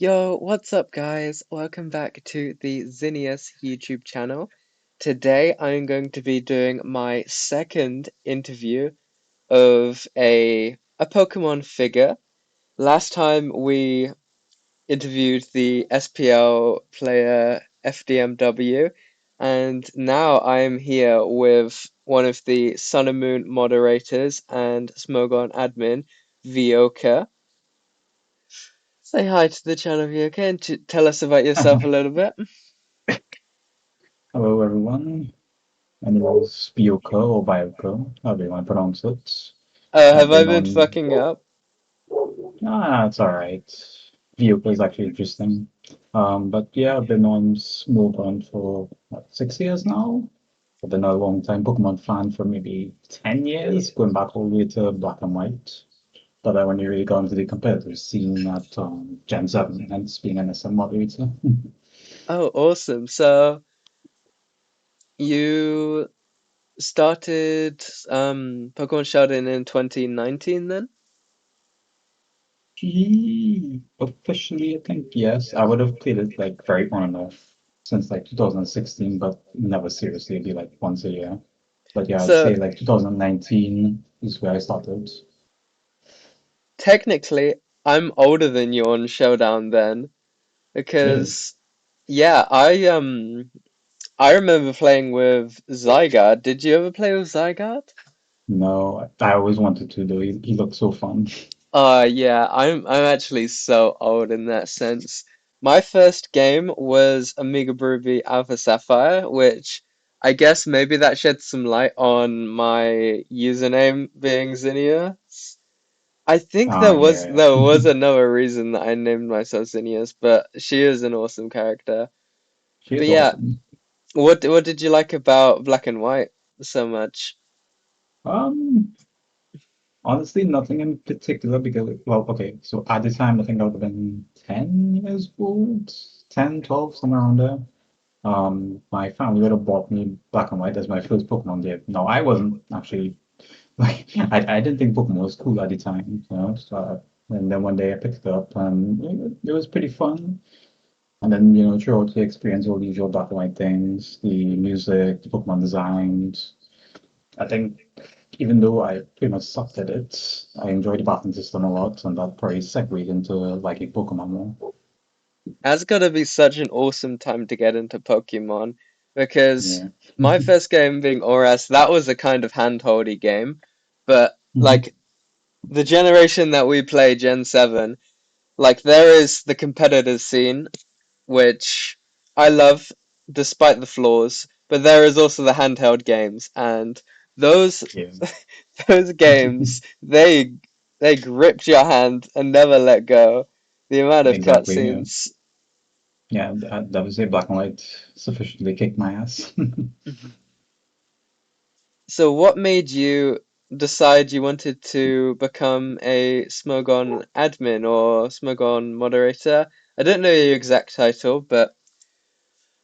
Yo, what's up, guys? Welcome back to the Zinnias YouTube channel. Today, I'm going to be doing my second interview of a Pokemon figure. Last time we interviewed the SPL player FDMW, and now I'm here with one of the Sun and Moon moderators and Smogon admin, vioker. Say hi to the channel, vioker, and tell us about yourself a little bit. Hello, everyone. And it was vioker or vioker, however you want to pronounce it. I've Have I been been on. fucking up? It's all right. Vioker is actually interesting. But yeah, I've been on SMOGON for what, 6 years now. I've been a long time Pokemon fan for maybe 10 years, going back all the way to Black and White. But then when you really got into the competitive scene at Gen 7, hence being an SM moderator. Oh, awesome. So you started Pokemon Shoutout in 2019 then? Officially, I think yes. I would have played it like very on and off since like 2016, but never seriously. It'd be like once a year. But yeah, I'd So say like 2019 is where I started. technically, I'm older than you on Showdown then, Really? because yeah, I remember playing with Zygarde. Did you ever play with Zygarde? No, I always wanted to though. He looked so fun. Yeah, I'm actually so old in that sense. My first game was Amiga Ruby Alpha Sapphire, which I guess maybe that sheds some light on my username being Zinnias. I think Ah, yeah. there was another reason that I named myself Zinnias, but she is an awesome character. She But is yeah, awesome. what did you like about Black and White so much? Um, Honestly, nothing in particular because, well, okay, so at the time, I think I would have been 10 years old, 10, 12, somewhere around there. My family would have bought me Black and White as my first Pokemon game. No, I wasn't actually like I didn't think Pokemon was cool at the time, you know. So, and then one day I picked it up and it was pretty fun. And then throughout the experience, all the usual Black and White things, the music, the Pokemon designs. I think even though I pretty much sucked at it, I enjoyed the battle system a lot, and that probably segued into liking Pokemon more. That's gotta be such an awesome time to get into Pokemon because Yeah. my first game being ORAS, that was a kind of handholdy game, but Mhm. like the generation that we play, Gen 7, like there is the competitive scene, which I love despite the flaws, but there is also the handheld games, and those Yeah. those games, they gripped your hand and never let go. The amount of Exactly. Yeah. cutscenes. Yeah, that was it. Black and White sufficiently kicked my ass. So, what made you decide you wanted to become a Smogon admin or Smogon moderator? I don't know your exact title, but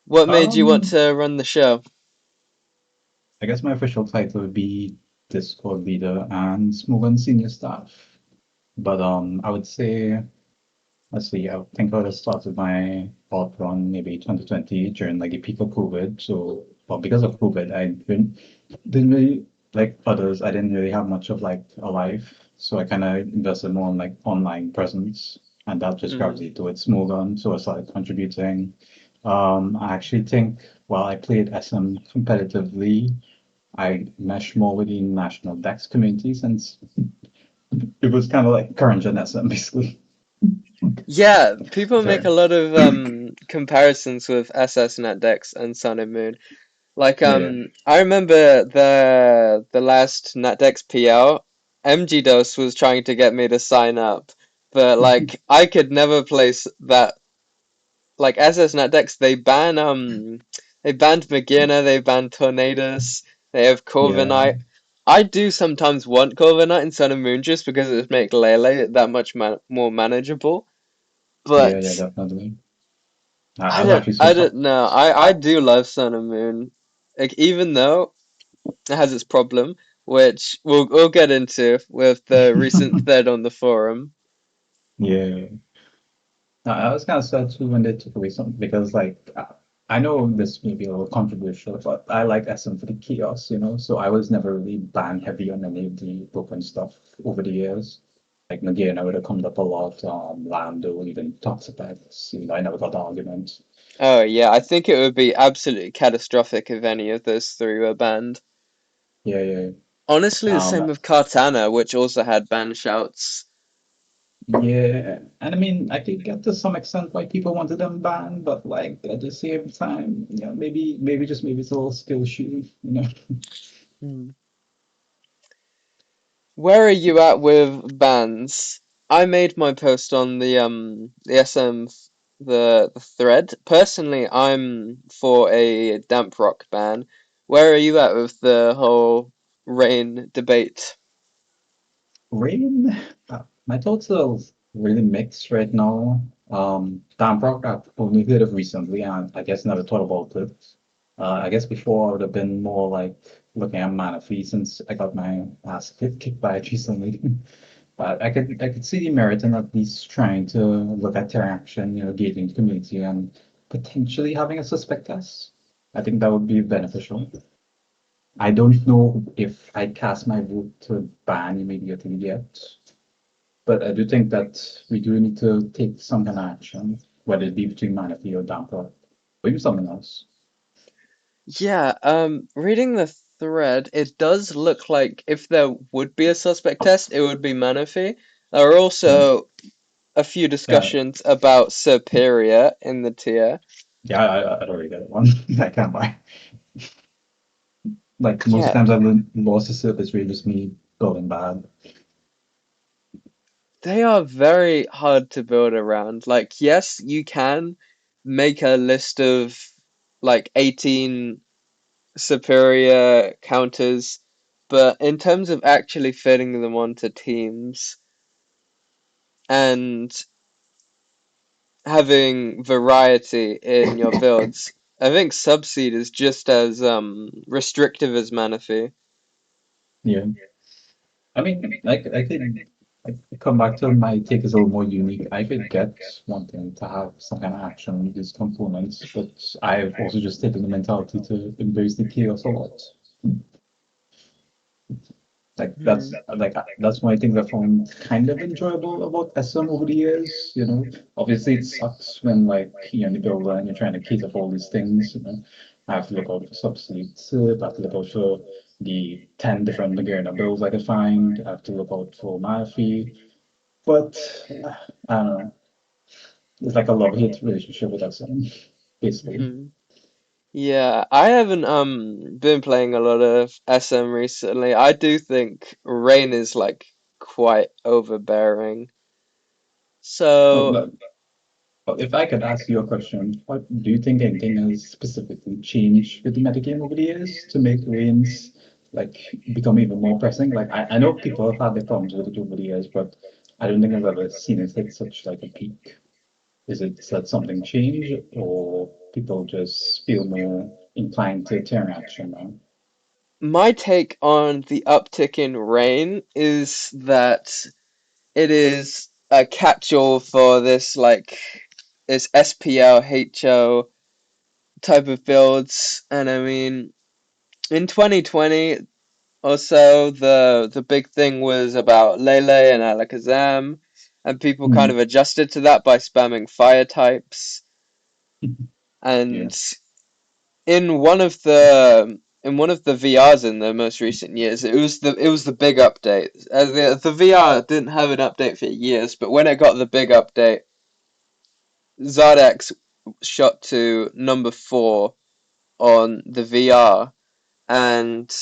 what made you want Um, to run the show? I guess my official title would be Discord leader and SMOGON senior staff. But I would say, let's see, I think I would have started my pod run maybe 2020 during like the peak of COVID. So, well, because of COVID, didn't really like others. I didn't really have much of like a life, so I kind of invested more in like online presence, and that just Mm. gravitated towards SMOGON. So I started contributing. I actually think while I played SM competitively, I mesh more with the national Dex community since it was kind of like current gen SM basically. Yeah, people make Sorry. a lot of comparisons with SS NetDex and Sun and Moon. Like Yeah. I remember the last NetDex PL, MG Dose was trying to get me to sign up, but like I could never place that. Like SS NetDex, they banned Magina, they banned Tornadus, they have Yeah. Corviknight. I do sometimes want Corviknight in Sun and Moon just because it would make Lele that much more manageable. Yeah, yeah, But definitely. I was actually so I fun. don't know. I do love Sun and Moon. Like even though it has its problem, which we'll get into with the recent thread on the forum. Yeah. I was kind of sad too when they took away some because like I know this may be a little controversial, but I like SM for the chaos, you know. So I was never really band heavy on any of the broken stuff over the years. Like again, I would have come up a lot. Lando even talks about this. You know, I never got the argument. Oh yeah, I think it would be absolutely catastrophic if any of those three were banned. Yeah, yeah. Honestly, the Um, same with Cartana, which also had ban shouts. yeah, and I mean, I could get to some extent why people wanted them banned, but like at the same time, you know, maybe it's a little skill issue, you know. Hmm. Where are you at with bans? I made my post on the SM the thread. Personally, I'm for a damp rock ban. Where are you at with the whole rain debate? Rain, my thoughts are really mixed right now. Damn Rock, I've only heard of recently, and I guess never thought about it. I guess before I would have been more like looking at Manaphy since I got my ass kicked by it recently. But I could see the merit in at least trying to look at interaction, you know, gauging the community and potentially having a suspect test. I think that would be beneficial. I don't know if I cast my vote to ban immediately yet. But I do think that we do need to take some kind of action, whether it be between Manatee or Damper, or even something else. Yeah, reading the thread, it does look like if there would be a suspect test, it would be Manaphy. There are Yeah, also a few yeah, discussions about Superior in the tier. yeah. I don't really get it one. I can't lie. Like most of Yeah, the times I've lost the surface really just me building bad. they are very hard to build around. Like, yes, you can make a list of like 18 superior counters, but in terms of actually fitting them onto teams and having variety in your builds, I think Subseed is just as restrictive as Manaphy. Yeah, I mean, like I could come back to my take is a little more unique. I could get wanting to have some kind of action with these components, but I've also just taken the mentality to embrace the chaos a lot. Hmm. That's one of the things I found kind of enjoyable about SM over the years. You know, obviously it sucks when like you're in the builder and you're trying to cater for all these things. You know, I have to look out for subsidies. I have to look out for the 10 different Laguna builds I could find. I have to look out for my fee. But I don't know. It's like a love-hate relationship with SM, basically. Hmm. Yeah, I haven't been playing a lot of SM recently. I do think Rain is like quite overbearing. So Well, Well, if I could ask you a question, what do you think anything has specifically changed with the metagame over the years to make lanes like become even more pressing? Like I know people have had their problems with it over the years, but I don't think I've ever seen it hit such like a peak. Is that something change or people just feel more inclined to turn action now? my take on the uptick in Rain is that it is a catch-all for this like this SPL HO type of builds, and I mean in 2020 or so, the big thing was about Lele and Alakazam, and people kind Hmm. of adjusted to that by spamming fire types. Yeah. And in one of the VRs in the most recent years, it was the big update. The VR didn't have an update for years, but when it got the big update, Zardex shot to number 4 on the VR, and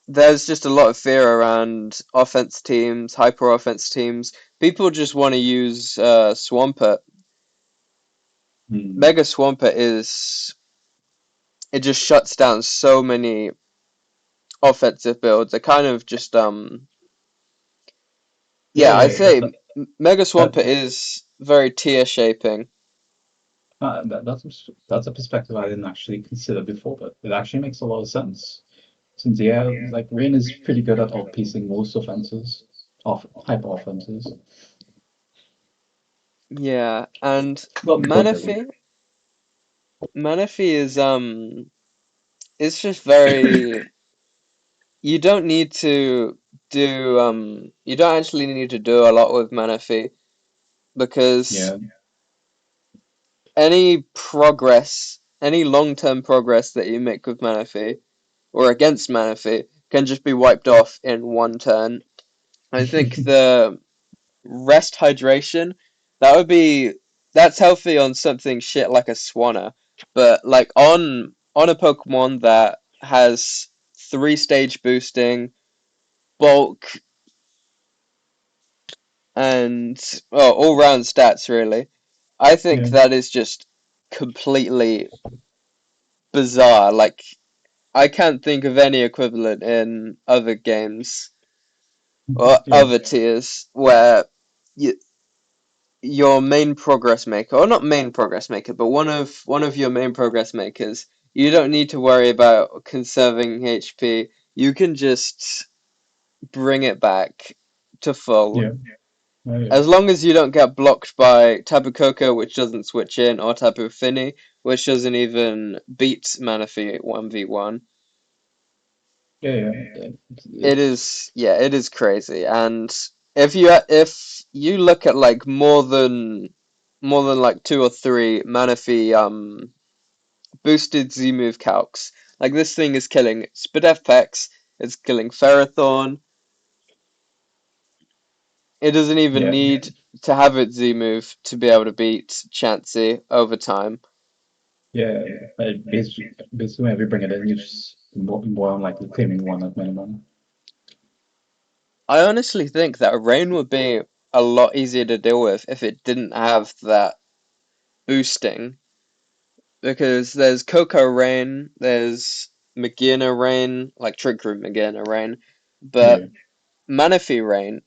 there's just a lot of fear around offense teams, hyper offense teams. People just want to use Swampert. Hmm. Mega Swampert is it just shuts down so many offensive builds. It kind of just Yeah, yeah, yeah, I'd yeah. say Mega That, Swampert is very tier shaping. that's a perspective I didn't actually consider before, but it actually makes a lot of sense. Since yeah, like Rain is pretty good at outpacing most offenses, off hyper offenses. Yeah, and Well, both really. Manaphy, Manaphy it's just very, you don't need to you don't actually need to do a lot with Manaphy because Yeah, any progress, any long-term progress that you make with Manaphy or against Manaphy can just be wiped off in one turn. I think the rest hydration, that would be that's healthy on something shit like a Swanna, but like on a Pokemon that has three stage boosting, bulk, and well, all round stats really. I think yeah, that is just completely bizarre. Like I can't think of any equivalent in other games or yeah, other tiers where you, your main progress maker, or not main progress maker, but one of your main progress makers, you don't need to worry about conserving HP. You can just bring it back to full. yeah, oh, yeah, As long as you don't get blocked by Tapu Koko, which doesn't switch in, or Tapu Fini, which doesn't even beat Manaphy 1v1. yeah, yeah. Yeah. It It's is, yeah, it is crazy. And if you look at like more than like two or three Manaphy boosted Z move calcs, like this thing is killing Spadef Pex, it's killing Ferrothorn. It doesn't even yeah, need to have its Z move to be able to beat Chansey over time. yeah. Like basically, whenever you bring it in, you're just more likely claiming one at minimum. I honestly think that Rain would be a lot easier to deal with if it didn't have that boosting because there's Coco Rain, there's Magina Rain, like Trick Room Magina Rain, but Yeah, Manaphy Rain,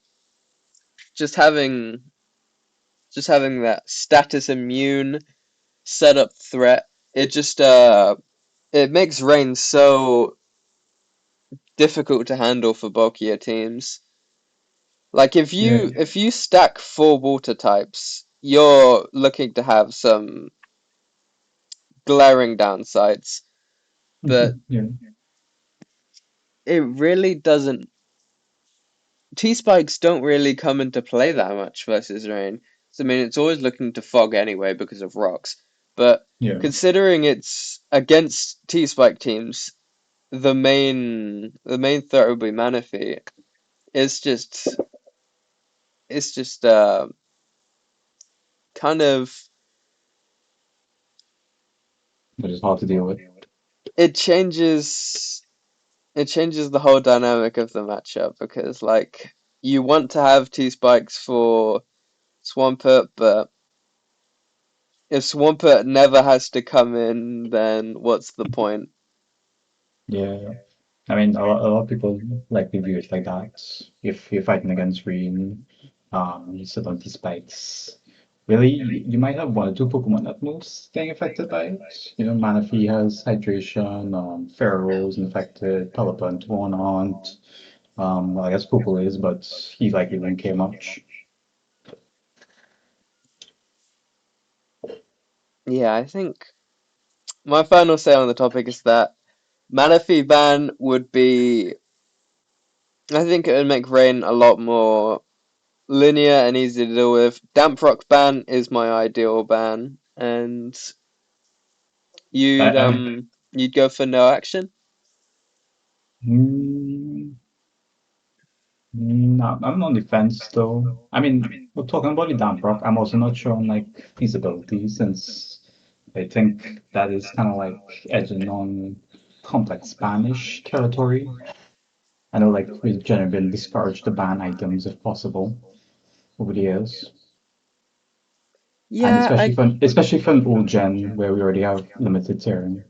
just having just having that status immune setup threat, it just it makes Rain so difficult to handle for bulkier teams. Like yeah, if you stack four water types, you're looking to have some glaring downsides, but yeah, it really doesn't T-spikes don't really come into play that much versus rain. So I mean, it's always looking to fog anyway because of rocks. But yeah. considering it's against T-spike teams, the main threat would be Manaphy. It's just it's just kind of But it's hard to deal with. it changes it changes the whole dynamic of the matchup because like you want to have T-spikes for Swampert, but if Swampert never has to come in, then what's the point? Yeah. I mean, a lot of people likely view it like that. If you're fighting against Green, you sit on these spikes. Really, you might have one or two Pokemon at most getting affected by it. You know, Manaphy has Hydration, Pharaoh is infected, Pelipper one aren't. Well, I guess Pupil is, but he likely won't care much. Yeah, I think my final say on the topic is that Manaphy ban would be. I think it would make Rain a lot more linear and easy to deal with. Damp Rock ban is my ideal ban, and you'd I mean, you'd go for no action. mm, no, I'm on the fence though. I mean, we're talking about the damp rock. I'm also not sure on like feasibility since I think that is kind of like edging on complex Spanish territory. I know like we've generally been discouraged to ban items if possible over the years, and Yeah, especially for an old gen where we already have limited tearing.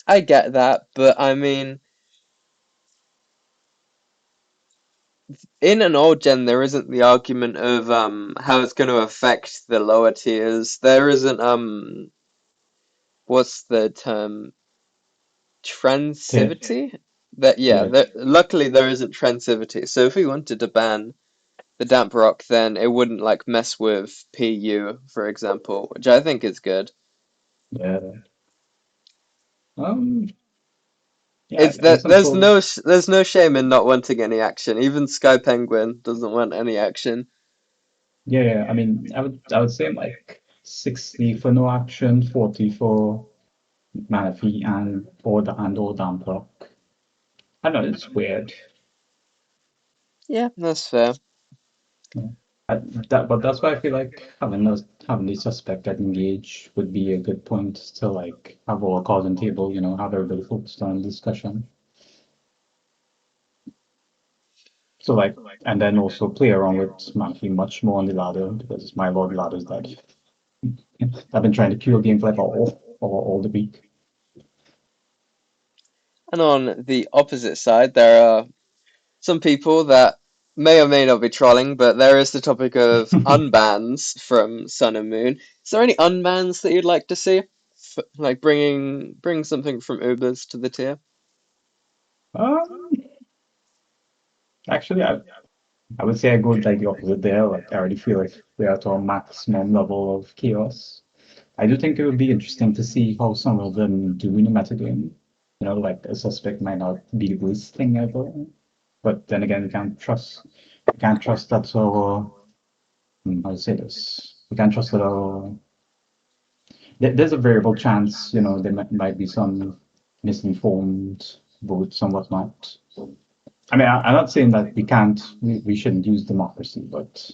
I get that, but I mean, in an old gen, there isn't the argument of how it's going to affect the lower tiers. There isn't what's the term? Yeah, Transivity? That yeah, yeah, luckily there isn't transivity. So if we wanted to ban the damp rock, then it wouldn't like mess with PU, for example, which I think is good. Yeah. Um. Yeah. It's I guess that I'm still. there's no shame in not wanting any action. Even Sky Penguin doesn't want any action. Yeah. Yeah. I mean, I would say like 60 for no action, 40 for Manaphy and or damp rock. I know it's weird. Yeah, that's fair. Yeah. But that's why I feel like having the suspect at engage would be a good point to like have all cards on table, have everybody focused on discussion. So like, and then also play around with Manaphy much more on the ladder because my lord ladder's dead. I've been trying to cure game for like all the week. And on the opposite side, there are some people that may or may not be trolling, but there is the topic of unbans from Sun and Moon. Is there any unbans that you'd like to see? Like bring something from Ubers to the tier? Um, actually, I would say I go like the opposite there. Like I already feel like we are at our maximum level of chaos. I do think it would be interesting to see how some of them do in a metagame. Like a suspect might not be the worst thing ever, but then again, we can't trust that our how to say this. We can't trust that our there's a variable chance, there might be some misinformed votes and whatnot. I mean, I'm not saying that we shouldn't use democracy, but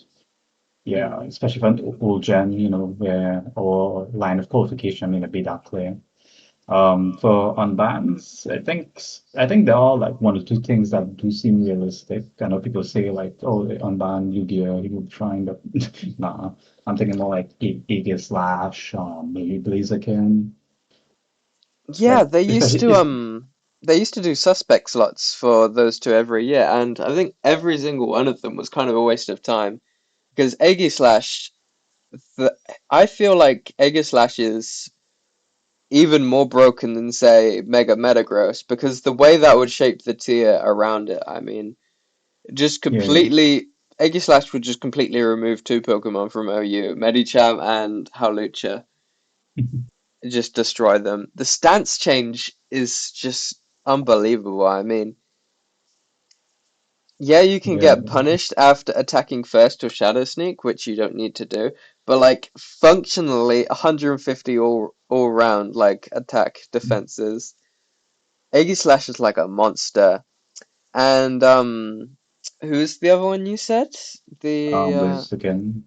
yeah, Mm. especially for an old gen, where our line of qualification may not be that clear. For unbans, I think there are like one or two things that do seem realistic. I know people say like, oh, unban Yu-Gi-Oh, he will try, but nah. I'm thinking more like Aegis Slash, maybe Blaziken. Yeah, Like especially they used to do suspect slots for those two every year, and I think every single one of them was kind of a waste of time because Aegislash, the I feel like Aegislash is even more broken than say Mega Metagross because the way that would shape the tier around it, I mean, just yeah, completely Aegislash would just completely remove two Pokemon from OU, Medicham and Hawlucha, just destroy them. The stance change is just unbelievable. I mean, yeah, you can yeah, get punished after attacking first with Shadow Sneak, which you don't need to do, but like functionally 150 all round like attack defenses. Aegislash is like a monster. And who's the other one you said? The Blaziken.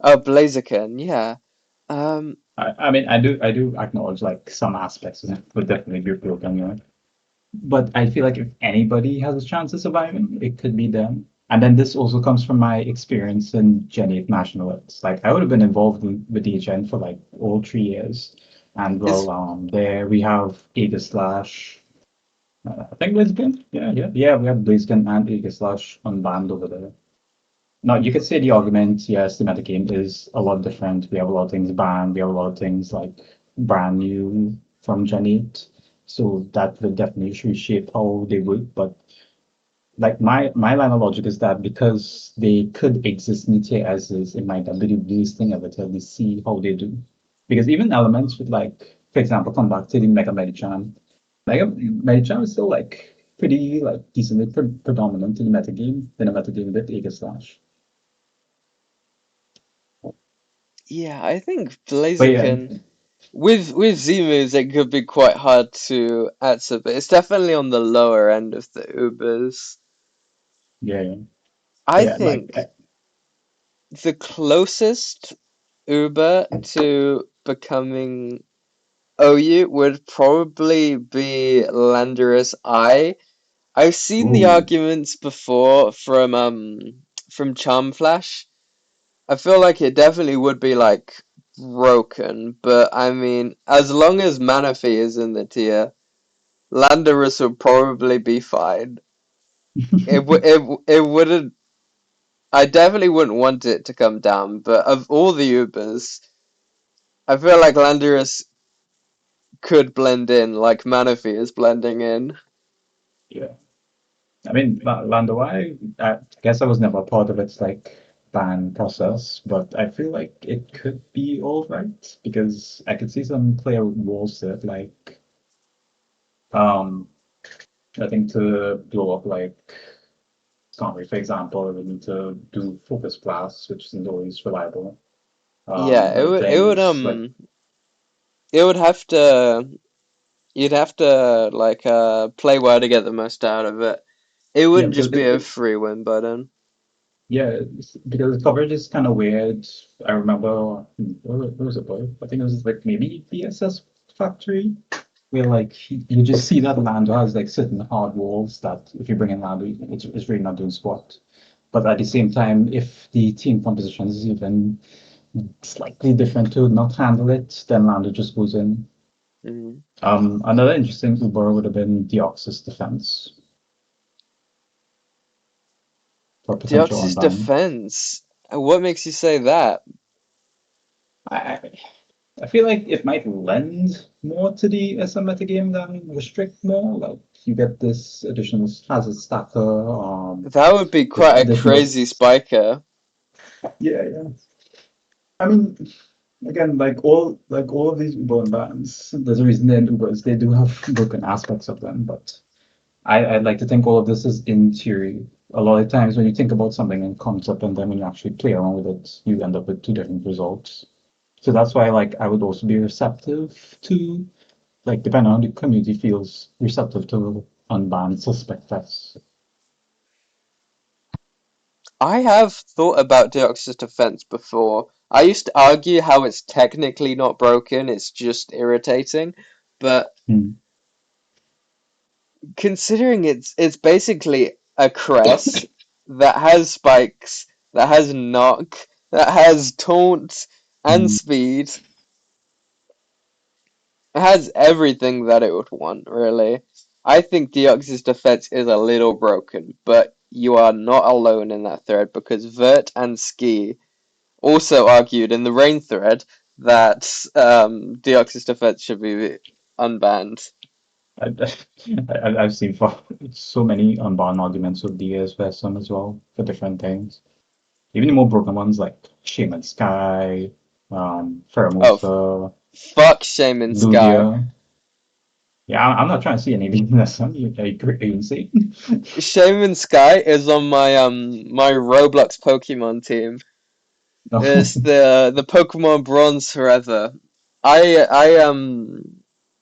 oh Blaziken, yeah. Um I mean, I do acknowledge like some aspects of it would definitely be broken, but I feel like if anybody has a chance of surviving, it could be them. And then this also comes from my experience in Gen 8 nationals. Like I would have been involved with the Gen for like all 3 years. And is well, there we have Aegis Slash. I think Blaziken. Yeah. We have Blaziken and Aegis Slash unbanned over there. Now, you could say the argument, yes, the metagame is a lot different. We have a lot of things banned. We have a lot of things like brand new from Gen 8. So that would definitely reshape how they would. But like my line of logic is that because they could exist in tier as is, it might not be the worst thing ever till we see how they do. Because even elements with like, for example, come back to the Mega Medicham. Mega Medicham is still like pretty like decently predominant in the metagame than a metagame with Aegis Slash. yeah, I think But yeah, Blaziken with Z-moves it could be quite hard to answer, but it's definitely on the lower end of the Ubers. yeah, but I yeah, like think the closest Uber to becoming OU would probably be Landorus I. I've seen the ooh, arguments before from Charm Flash. I feel like it definitely would be like broken, but I mean, as long as Manaphy is in the tier, Landorus would probably be fine. It wouldn't. I definitely wouldn't want it to come down, but of all the Ubers, I feel like Landorus could blend in like Manaphy is blending in. yeah. I mean, Lando, I guess I was never part of its like ban process, but I feel like it could be all right because I could see some clear rules that um I think to blow up like Discovery, for example, we need to do focus blasts, which isn't always reliable. Yeah, Other things like it would have to you'd have to like play well to get the most out of it. It yeah, wouldn't because just be a free win button. because the coverage is kind of weird. I remember where was it? Boy? I think it was like maybe BSS Factory where like you just see that Lando has like certain hard walls that if you bring in Lando, it's really not doing squat. But at the same time, if the team composition is even slightly different to not handle it, then Lando just goes in. Mm. Another interesting Uber would have been Deoxys defense for potential Deoxys unban. defense. What makes you say that? I I feel like it might lend more to the SM metagame than restrict more. Like you get this additional hazard stacker, That would be this quite a additional crazy spiker. yeah. I mean, again, like all of these Uber bands, there's a reason they're in Ubers. They do have broken aspects of them, but I'd like to think all of this is in theory. A lot of times when you think about something and comes up, and then when you actually play around with it, you end up with two different results. So that's why like I would also be receptive to like depending on the community feels receptive to unbanned suspect tests. I have thought about Deoxys defense before. I used to argue how it's technically not broken, it's just irritating. But Hmm. considering it's basically a crest that has spikes, that has knock, that has taunt and Hmm. speed. It has everything that it would want, really. I think Deoxys defense is a little broken, but you are not alone in that thread because Vert and Ski also argued in the rain thread that Deoxys defense should be unbanned. I, I've seen for so many unbound arguments with DS Vesum as well for different things. Even the more broken ones like Shaman Sky, Oh, Pheromosa, fuck Shaman Sky. Lugia. Yeah, I'm not trying to see any weakness. Are you insane? Shaman Sky is on my Roblox Pokemon team. No. It's the Pokemon Bronze Forever.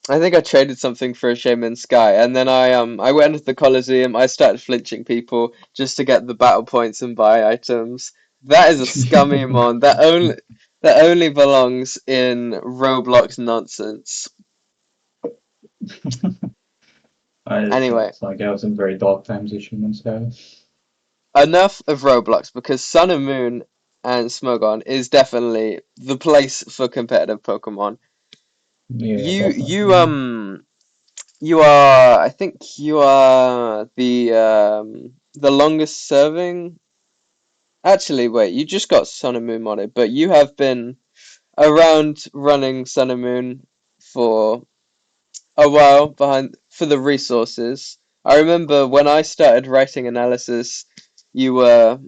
I think I traded something for a Shaman Sky, and then I went into the Coliseum. I started flinching people just to get the battle points and buy items. That is a scummy mon. That only belongs in Roblox nonsense. Anyway, It's like I was in very dark times with Shaman Sky. enough of Roblox because Sun and Moon and Smogon is definitely the place for competitive Pokemon. Yeah, You you definitely. um You are, I think you are the longest serving. Actually, wait, you just got Sun and Moon modded, but you have been around running Sun and Moon for a while behind for the resources. I remember when I started writing analysis, you were,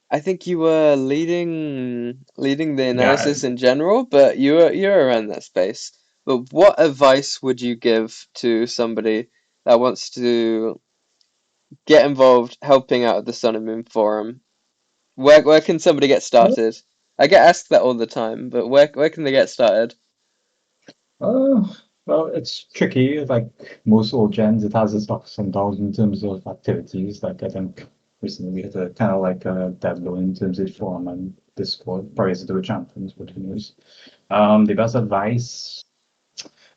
I think you were leading the Yeah, analysis in general, but you're around that space. But what advice would you give to somebody that wants to get involved helping out at the Sun and Moon Forum? Where can somebody get started? I get asked that all the time, but where can they get started? Uh, well, it's tricky. Like most old gens, it has its ups and downs in terms of activities. Like I think recently we had a kind of like a dead low in terms of form and Discord prior to the champions, but who knows? The best advice,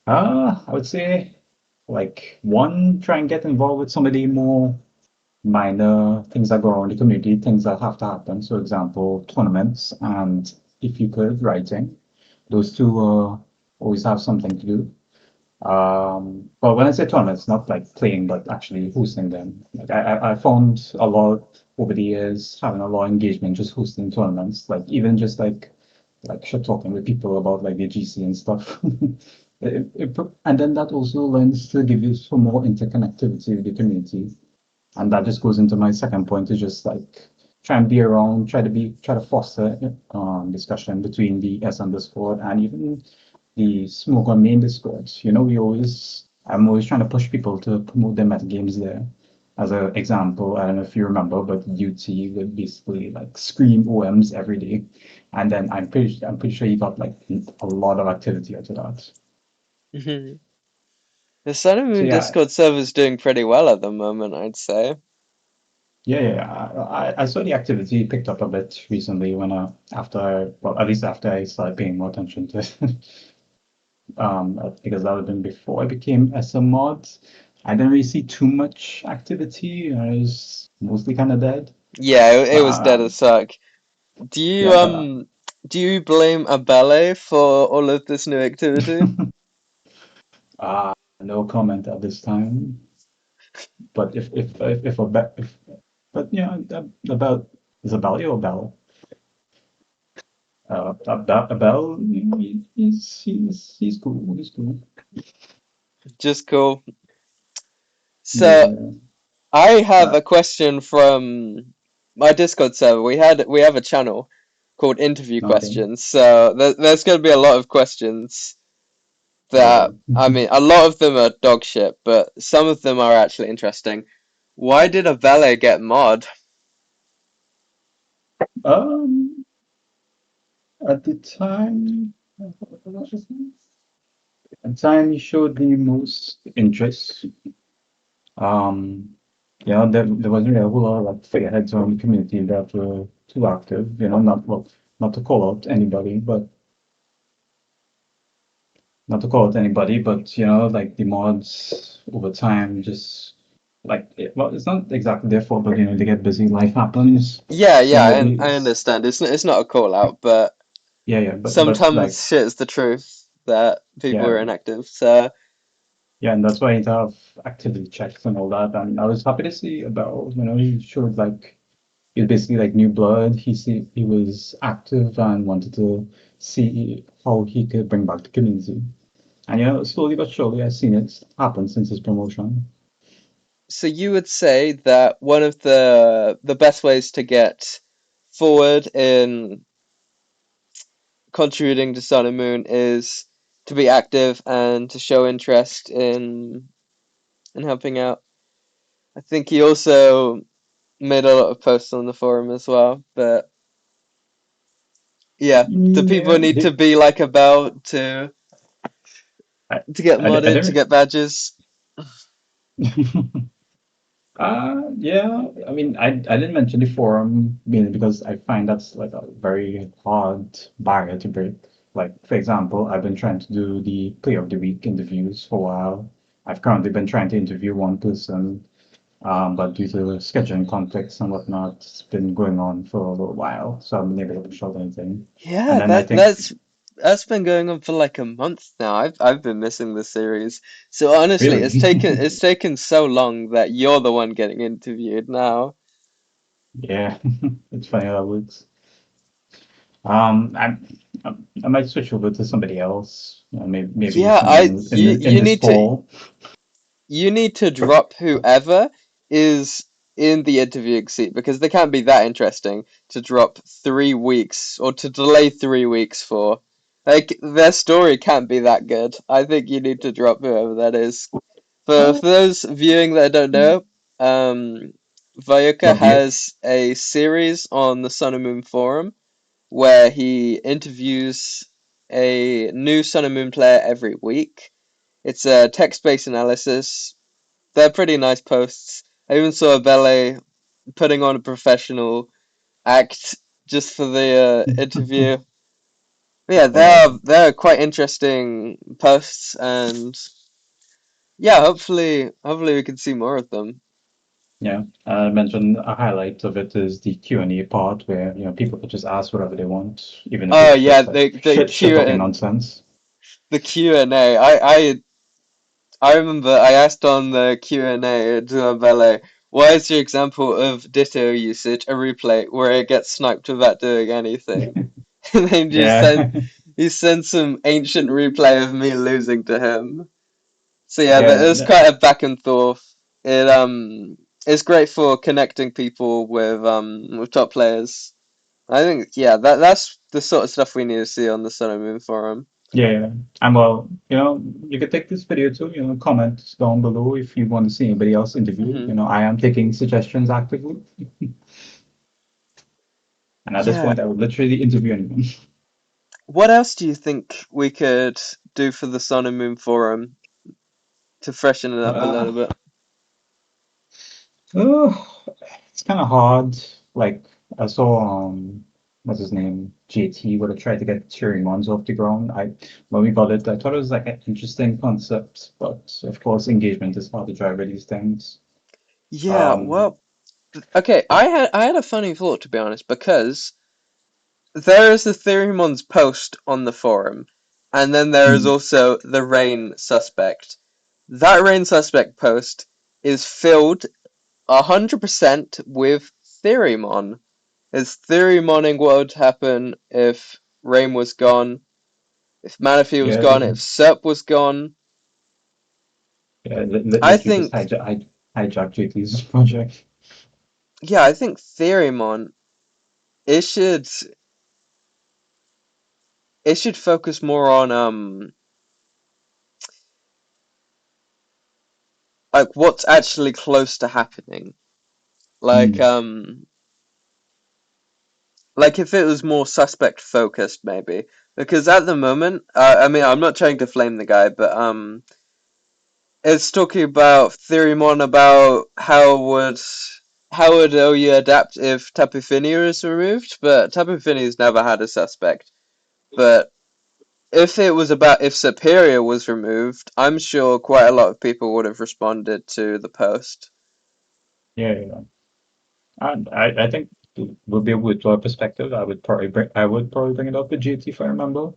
I would say, like one, try and get involved with some of the more minor things that go on in the community, things that have to happen. So, example, tournaments and if you could, writing. Those two always have something to do. But when I say tournaments, not like playing, but actually hosting them. Like I found a lot over the years having a lot of engagement just hosting tournaments, like even just like shit talking with people about like the GC and stuff. And then that also lends to give you some more interconnectivity with the community. And that just goes into my second point, is just like try and be around, try to foster discussion between the S underscore and even the SMOGON main discords. I'm always trying to push people to promote their metagames there. As an example, I don't know if you remember, but UT would basically like scream OMs every day, and then I'm pretty sure you got like a lot of activity out of that. Mhm. The Sun and So Moon yeah, Discord server's doing pretty well at the moment, I'd say. I saw the activity picked up a bit recently when well, at least after I started paying more attention to it. Because that would have been before I became SM mod. I didn't really see too much activity. I was mostly kind of dead. Yeah, it was dead Um, as fuck. Do you yeah, but do you blame Abele for all of this new activity? no comment at this time. But if a be- if but yeah, about Isabella or Bell? Bell, he's cool. He's cool. Just cool. So Yeah. I have Uh, a question from my Discord server. We have a channel called Interview okay. Questions. So there's going to be a lot of questions that Okay. I mean, a lot of them are dog shit, but some of them are actually interesting. Why did Abele get mod? Um, at the time, at the time he showed the most interest. Um, there wasn't really a whole lot of like figureheads around the community that were too active. Not to call out anybody, but not to call out anybody, but like the mods over time just well, it's not exactly their fault, but they get busy, life happens. Yeah, yeah, I It's understand. It's not a call out, but yeah, but like sometimes shit is the truth that people yeah, are inactive. So yeah, and that's why you have activity checks and all that. And I was happy to see about, he showed like he was basically like new blood. He was active and wanted to see how he could bring back the community. And slowly but surely I've seen it happen since his promotion. so you would say that one of the best ways to get forward in contributing to Sun and Moon is to be active and to show interest in helping out. I think he also made a lot of posts on the forum as well. But yeah, the people Yeah, need to be like about I, to get I modded to don't. get badges. Yeah. I mean, I didn't mention the forum mainly because I find that's like a very hard barrier to break. Like, for example, I've been trying to do the Player of the Week interviews for a while. I've currently been trying to interview one person, but due to scheduling conflicts and whatnot, it's been going on for a little while, so I haven't been able to show anything. And Yeah, then I that think, that's been going on for like a month now. I've been missing the series. So honestly, really, it's taken so long that you're the one getting interviewed now. yeah, it's funny how that works. Um, I, I might switch over to somebody else. Maybe Yeah, someone in you this need to fall. you need to But drop whoever is in the interviewing seat because they can't be that interesting to drop 3 weeks or to delay 3 weeks for. Like their story can't be that good. I think you need to drop whoever that is. For uh, those viewing that don't know, vioker what the has a series on the Sun and Moon forum where he interviews a new Sun and Moon player every week. It's a text-based analysis. They're pretty nice posts. I even saw a ballet putting on a professional act just for the interview. But yeah, uh, they're quite interesting posts, and yeah, hopefully we can see more of them. yeah, I mentioned a highlight of it is the Q&A part where people could just ask whatever they want, even if Oh it's yeah, just like the shit Q talking and nonsense. the Q and A. I remember I asked on the Q&A to ballet, why is your example of ditto usage a replay where it gets sniped without doing anything? And then just Yeah, he sent some ancient replay of me losing to him. So yeah, Yeah, there's quite a back and forth. It's great for connecting people with top players. I think yeah, that's the sort of stuff we need to see on the Sun and Moon forum. yeah, yeah. And well, you could take this video too, comment down below if you want to see anybody else interview. Hmm. I am taking suggestions actively. And at this Yeah. point, I would literally interview anyone. What else do you think we could do for the Sun and Moon forum to freshen it up a Uh, little bit? oh, it's kind of hard. Like, I saw, what's his name? JT would have tried to get cheering ones off the ground. When we got it, I thought it was like an interesting concept, but of course, engagement is hard to drive with these things. Yeah, Um, well, okay, I had a funny thought to be honest, because there is the Theremon's post on the forum, and then there is mm, also the Rain suspect. That Rain suspect post is filled 100% with Theoremon. Is Theoremoning what would happen if Rain was gone, if Manaphy was yeah, gone, if Serp was gone. yeah, I literally just think, hijack JT's project. yeah, I think Theoremon, it should it should focus more on like what's actually close to happening. Like Mm, um like if it was more suspect focused maybe. Because at the moment, I mean I'm not trying to flame the guy, but it's talking about Theoremon about how would OU adapt if Tapu Fini is removed, but Tapu Fini's never had a suspect. But if it was about if Superior was removed, I'm sure quite a lot of people would have responded to the post. yeah, yeah. And I think would be a withdraw perspective. I would probably bring it up with JT if I remember.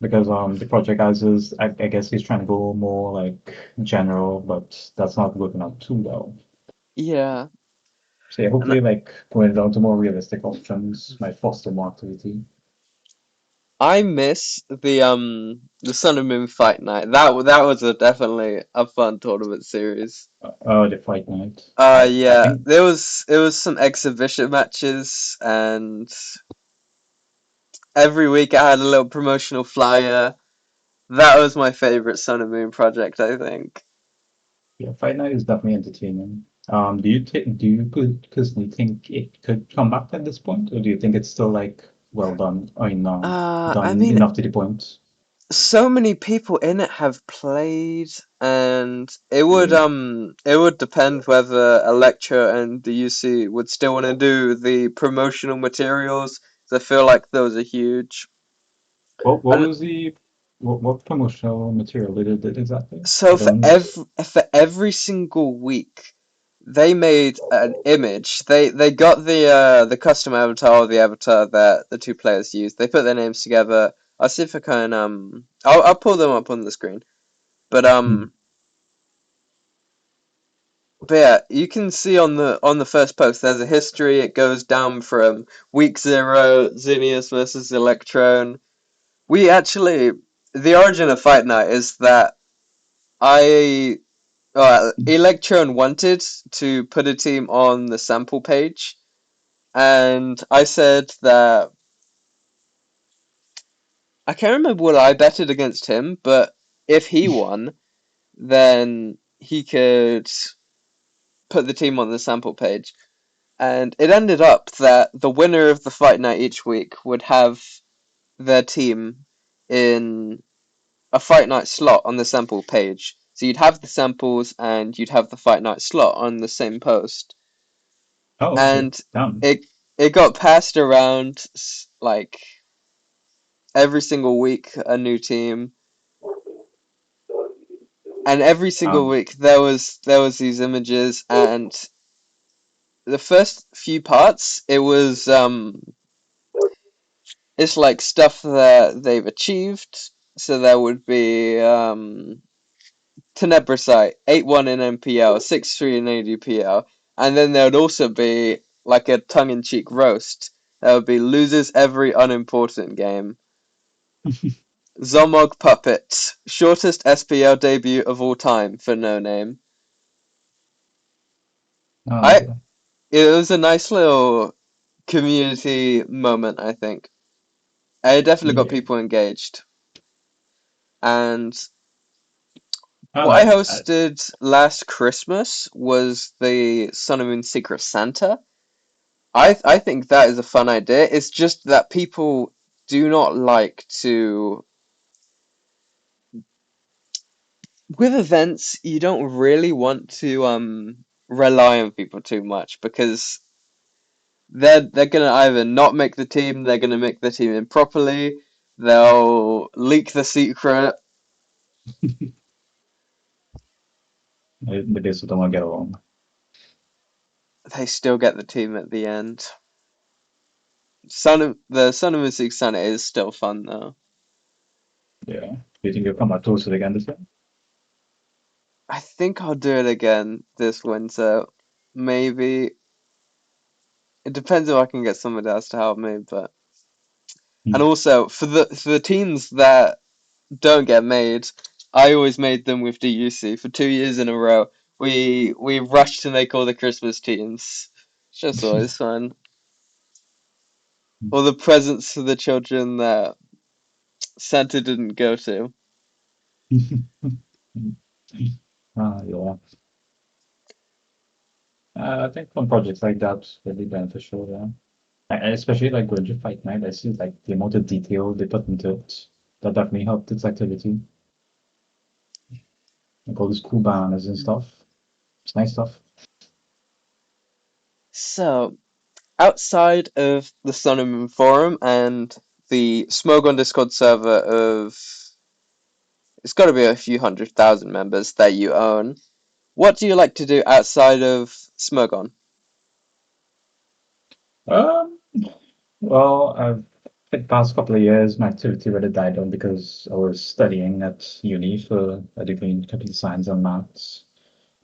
Because the project as is, I guess he's trying to go more like general, but that's not working out too well. Yeah, So yeah, and hopefully like going down to more realistic options might foster more activity. I miss the Sun and Moon Fight Night. That was definitely a fun tournament series. The fight night. I Yeah, think there was some exhibition matches, and every week I had a little promotional flyer. That was my favorite Sun and Moon project, I think. yeah, fight night is definitely entertaining. Do you personally think it could come back at this point, or do you think it's still like well done? I mean, I done mean, enough to the point? so many people in it have played, and Yeah. it would depend whether Electra and the UC would still want to do the promotional materials. 'Cause I feel like those are huge. What And was the what promotional material they did exactly? I so don't. for every single week, they made an image. They got the custom avatar, or the avatar that the two players used. They put their names together. I'll see if I can I'll pull them up on the screen. But Hmm. yeah, you can see on the first post there's a history. It goes down from week zero, Zinnias versus Electron. We actually the origin of Fight Night is that I Electron wanted to put a team on the sample page, and I said that I can't remember what I betted against him, but if he won, then he could put the team on the sample page. And it ended up that the winner of the fight night each week would have their team in a fight night slot on the sample page. So you'd have the samples and you'd have the fight night slot on the same post. Oh, okay. And Damn. it it got passed around like every single week a new team. And every single Um. week there was these images, and the first few parts it's like stuff that they've achieved. So there would be Tenebrosite 8-1 in MPL, 6-3 in ADPL, and then there would also be like a tongue-in-cheek roast. There would be loses every unimportant game. Zomog Puppet, shortest SPL debut of all time for No Name. Oh I dear. It was a nice little community moment, I think. It definitely got Yeah. people engaged. And I don't what I know. hosted last Christmas was the Sun and Moon Secret Santa. I think that is a fun idea. It's just that people do not like to with events, you don't really want to rely on people too much because they're gonna either not make the team, they're gonna make the team improperly, they'll leak the secret, The days don't want to get along. they still get the team at the end. Son of Mystic Santa is still fun though. Yeah. Do you think you'll come out closer again this year? I think I'll do it again this winter. Maybe it depends if I can get somebody else to help me, but and Hmm. also for the teams that don't get made. I always made them with DUC for 2 years in a row. We rushed to make all the Christmas teams. It's just always fun. All the presents for the children that Santa didn't go to. Yeah. I think some projects like that really beneficial. Yeah. Especially like going to fight night, I see like the amount of detail they put into it. That definitely helped its activity. Like all these cool banners and stuff. It's nice stuff. So, outside of the Sun and Moon forum and the Smogon Discord server of it's got to be a few 100,000 members that you own. What do you like to do outside of Smogon? Um, well, the past couple of years, my activity really died down because I was studying at uni for a degree in computer science and maths.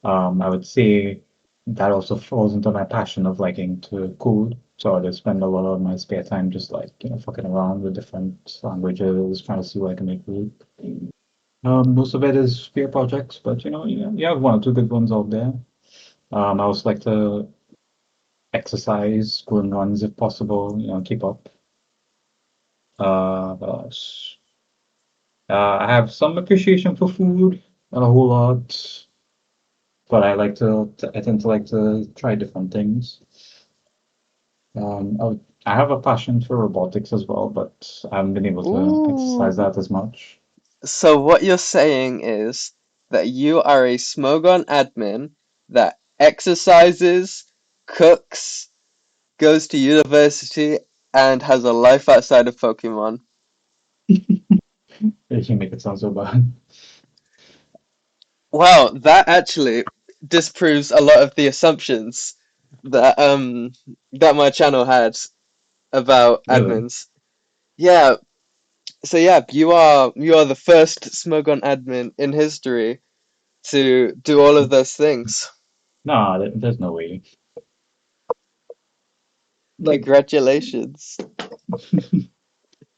I would say that also falls into my passion of liking to code. So I just spend a lot of my spare time just like, fucking around with different languages, trying to see what I can make work. Most of it is spare projects, but you have one or two good ones out there. I also like to exercise, go on runs if possible, keep up. What else? I have some appreciation for food, not a whole lot, but I tend to like to try different things. I have a passion for robotics as well, but I haven't been able to exercise Ooh. that as much. So what you're saying is that you are a Smogon admin that exercises, cooks, goes to university, and has a life outside of Pokemon. If you make it sound so bad. Wow, that actually disproves a lot of the assumptions that my channel had about Really? admins. Yeah, so yeah, you are the first Smogon admin in history to do all of those things. Nah, there's no way. Like, Congratulations.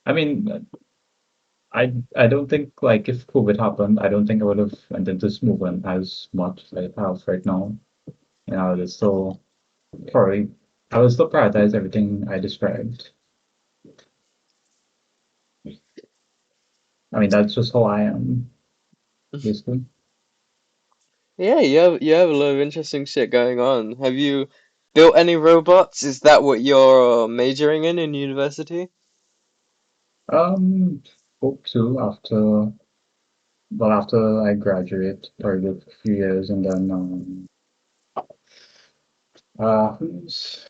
I mean, I don't think like if COVID happened, I don't think I would have went into movement as much as I have right now. It's still probably I would still prioritize everything I described. I mean, that's just how I am, basically. Yeah, you have a lot of interesting shit going on. Have you built any robots? Is that what you're majoring in university? Um, Hope to after I graduate, probably a few years, and then who's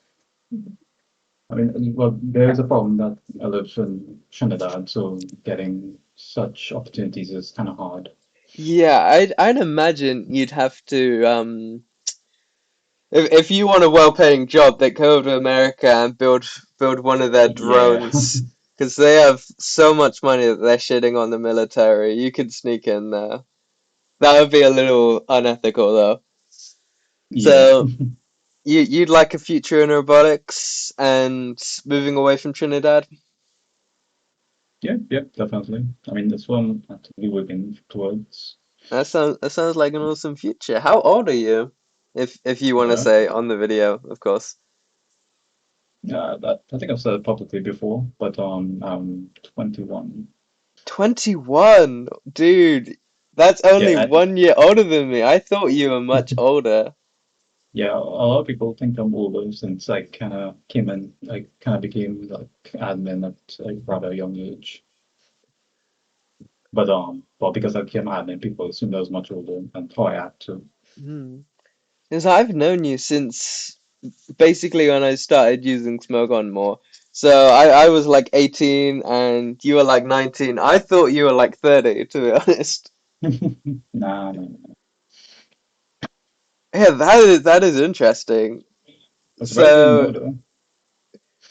I mean, well, there is a problem that I live in Trinidad, so getting such opportunities is kind of hard. Yeah, I'd imagine you'd have to if you want a well-paying job, then go over to America and build one of their Yeah, drones because they have so much money that they're shitting on the military. You could sneak in there. That would be a little unethical though. yeah. So you'd like a future in robotics and moving away from Trinidad? Yeah, yeah, definitely. I mean, that's what I'm actively working towards. That sounds like an awesome future. How old are you? If you want to Yeah, say on the video, of course. yeah. That I think I've said it publicly before, but I'm 21. 21, dude. That's Yeah, only 1 year older than me. I thought you were much older. yeah. A lot of people think I'm older since I kind of came in, I kind of became like admin at a rather young age. But well, because I became admin, people assumed I was much older, and how I act too. Hmm. Because I've known you since basically when I started using SMOGON more. So I was like 18 and you were like 19. I thought you were like 30, to be honest. Nah, nah, nah. Yeah, that is interesting. I'm surprised you didn't So know though.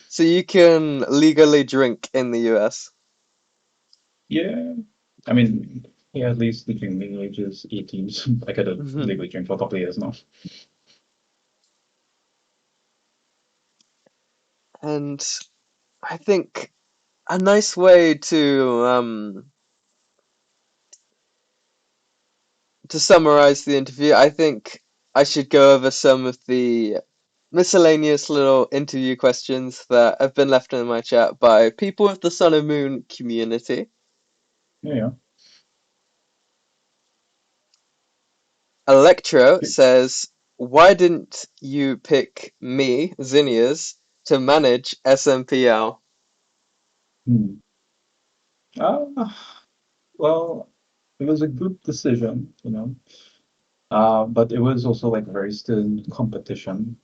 so you can legally drink in the US. Yeah, I mean, yeah, at least the drinking age is 18, so I could have Mhm. legally drink for a couple of years now. And I think a nice way to summarize the interview, I think I should go over some of the miscellaneous little interview questions that have been left in my chat by people of the Sun and Moon community. Yeah, yeah. Electro says, "Why didn't you pick me, Zinnias, to manage SMPL?" Hmm. Uh, well, it was a good decision, you know. But it was also like very still competition.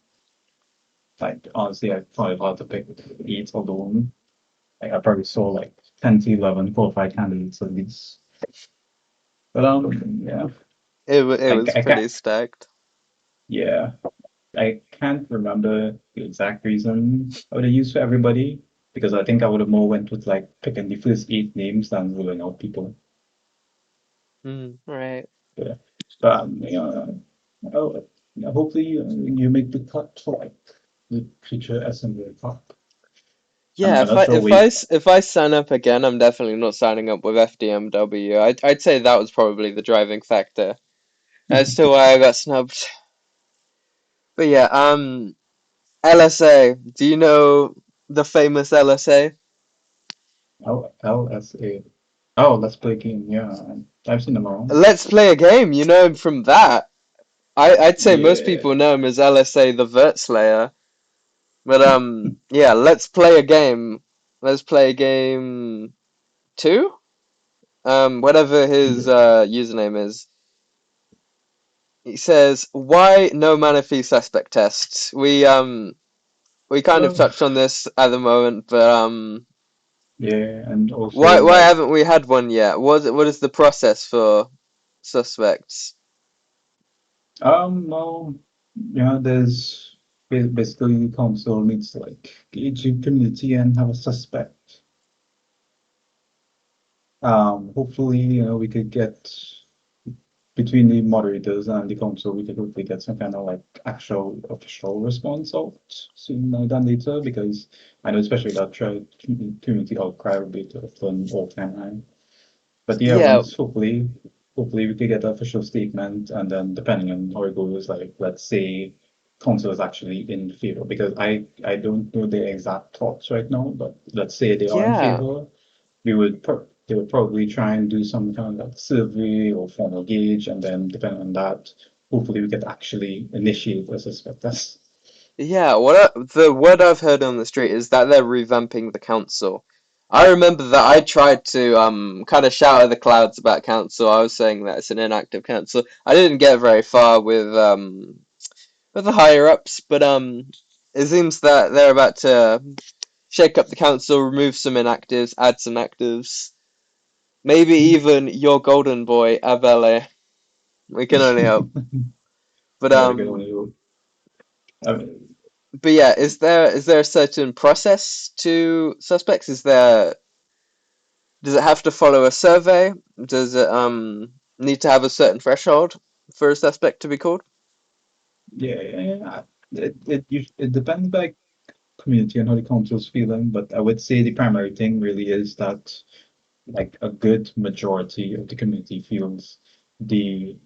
Like honestly, I found it hard to pick eight alone. Like I probably saw like 10 to 11 qualified candidates at least. But yeah, It was I pretty can't. stacked. Yeah, I can't remember the exact reason I would have used for everybody because I think I would have more went with like picking the first eight names than ruling out people. Right. Yeah. But oh, hopefully you make the cut for like the future assembly cup. Yeah, I'm not sure we. if I sign up again, I'm definitely not signing up with FDMW. I'd say that was probably the driving factor as to why I got snubbed. But yeah, LSA. Do you know the famous LSA? LSA. Oh, let's play a game. Yeah, I've seen them around. Let's play a game. You know him from that. I'd say most Yeah. people know him as LSA the Vert Slayer. But yeah, let's play a game. Let's play game two. Whatever his Yeah. username is. He says, "Why no Manaphy suspect tests?" We kind of Oh, touched on this at the moment, but yeah, and also why like haven't we had one yet? What is the process for well, yeah, there's basically the council needs to like gauge the community and have a suspect. Hopefully, we could get between the moderators and the council, we could hopefully get some kind of like actual official response out sooner than later because I know especially that community outcry would be to an all-time high. But yeah, Yeah, once hopefully we could get an official statement, and then depending on how it goes, like let's say council is actually in favor, because I don't know their exact thoughts right now, but let's say they are in yeah, favor, they would probably try and do some kind of like survey or formal gauge, and then depending on that, hopefully we could actually initiate a suspect test. yeah. The word I've heard on the street is that they're revamping the council. I remember that I tried to kind of shout at the clouds about council. I was saying that it's an inactive council. I didn't get very far with the higher ups, but it seems that they're about to shake up the council, remove some inactives, add some actives. Maybe even your golden boy, Abele. We can only hope. But Yeah, we can only hope. I mean, yeah, is there a certain process to suspects? Does it have to follow a survey? Does it need to have a certain threshold for a suspect to be called? yeah, it depends. Like community and how the council's feeling, but I would say the primary thing really is that like a good majority of the community feels the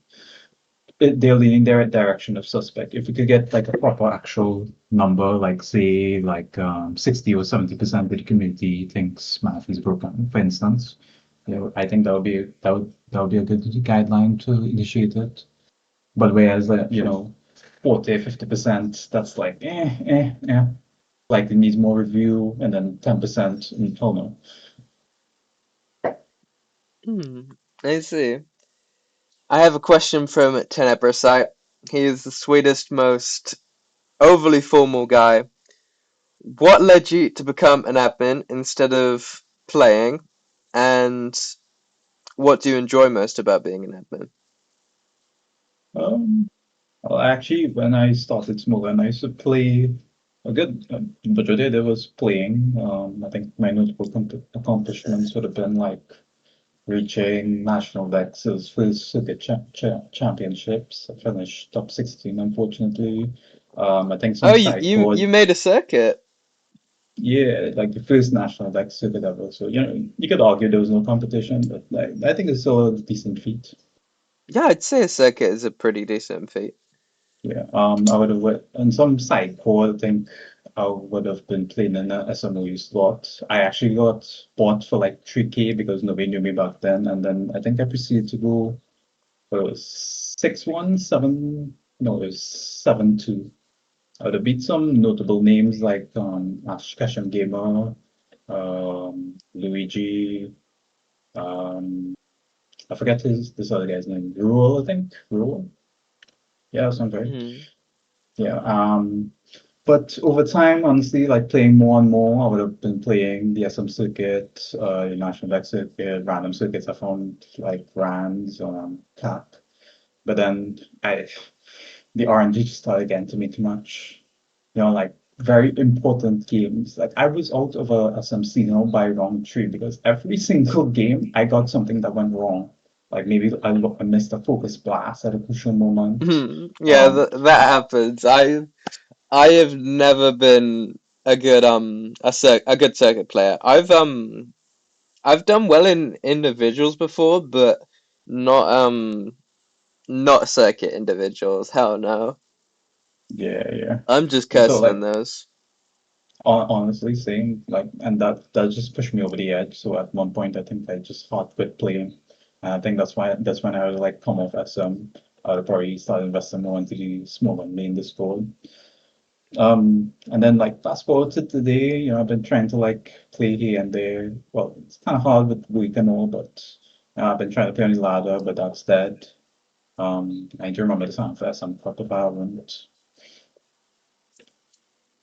they're leaning their direction of suspect. If we could get like a proper actual number, like say like 60 or 70% of the community thinks math is broken, for instance, I think that would be a good guideline to initiate it. But whereas 40, 50%, that's like like it needs more review, and then 10%, hell no. Hmm, I see. I have a question from Tenebrasite. He is the sweetest, most overly formal guy. What led you to become an admin instead of playing? And what do you enjoy most about being an admin? Um, well, actually, when I started SMOGON, I used to play a good majority of it was playing. I think my notable accomplishments would have been like reaching national Vex's first circuit championships. I finished top 16, unfortunately. I think Oh, some you side you, chord, you made a circuit. yeah, like the first national Vex circuit ever. So, you could argue there was no competition, but like, I think it's still a decent feat. Yeah, I'd say a circuit is a pretty decent feat. Yeah, I would have went on some side core. I think I would have been playing in a SMOU slot. I actually got bought for like 3K because nobody knew me back then, and then I think I proceeded to go. Well, it was 6-1, 7. No, it was 7-2. I would have beat some notable names like Ash Ketchum Gamer, Luigi. Um, I forget this other guy's name. Rule, I think. Rule. Yeah, that sounds right. Hmm. Yeah. But over time, honestly, like playing more and more, I would have been playing the SM circuit, the National Deck circuit, random circuits I found like Rands, Cap. But then the RNG just started getting to me too much. Like very important games. Like I was out of a SM signal by round three because every single game I got something that went wrong. Like maybe I missed a focus blast at a crucial moment. Yeah, Um, that happens. I have never been a good a good circuit player. I've done well in individuals before, but not not circuit individuals. Hell no. yeah, yeah. I'm just And so cursing in like those. honestly saying like, and that just pushed me over the edge. So at one point, I think I just hard quit playing. And I think that's when I would like come off as I would probably start investing more into the small and main Discord. And then like fast forward to today, I've been trying to like play here and there. Well, it's kind of hard with week and all, but I've been trying to play on the ladder, but that's dead. I do remember the sound for some proper Valorant,